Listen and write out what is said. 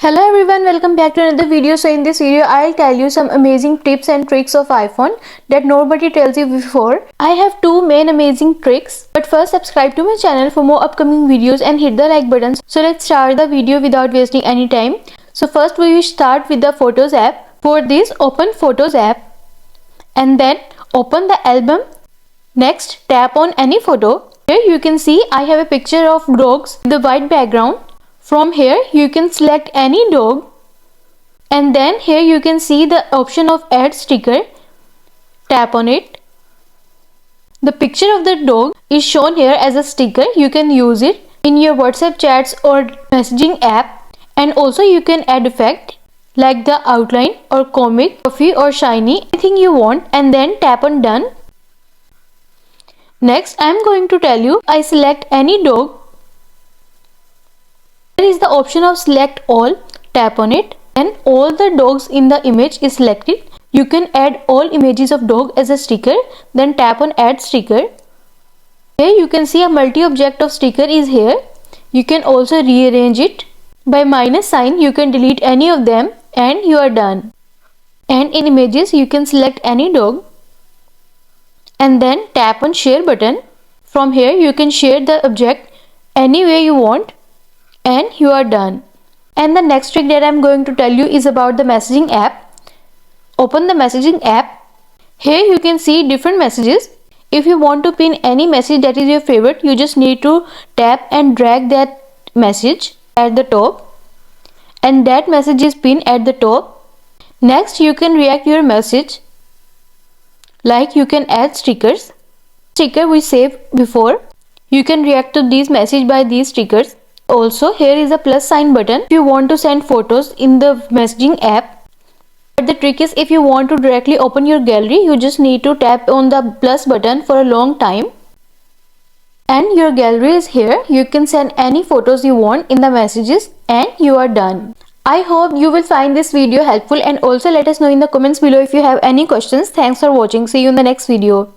Hello everyone, welcome back to another video. So in this video I'll tell you some amazing tips and tricks of iPhone that nobody tells you before. I have two main amazing tricks, but first subscribe to my channel for more upcoming videos and hit the like button. So let's start the video without wasting any time. So first we will start with the Photos app. For this, open Photos app and then open the album. Next, tap on any photo. Here you can see I have a picture of dogs with the white background. From here you can select any dog and then here you can see the option of add sticker. Tap on it. The picture of the dog is shown here as a sticker. You can use it in your WhatsApp chats or messaging app, and also you can add effect like the outline or comic, puffy or shiny, anything you want, and then tap on done. Next I am going to tell you I select any dog. There is the option of select all. Tap on it and all the dogs in the image is selected. You can add all images of dog as a sticker, then tap on add sticker. Here you can see a multi-object of sticker is here. You can also rearrange it. By minus sign you can delete any of them and you are done. And in images you can select any dog and then tap on share button. From here you can share the object any way you want and you are done. And the next trick that I am going to tell you is about the messaging app. Open the messaging app. Here you can see different messages. If you want to pin any message that is your favorite, you just need to tap and drag that message at the top and that message is pinned at the top. Next you can react your message, like you can add stickers. Sticker we saved before. You can react to these message by these stickers. Also here is a plus sign button if you want to send photos in the messaging app. But the trick is, if you want to directly open your gallery, you just need to tap on the plus button for a long time and your gallery is here. You can send any photos you want in the messages and you are done. I hope you will find this video helpful, and also let us know in the comments below if you have any questions. Thanks for watching. See you in the next video.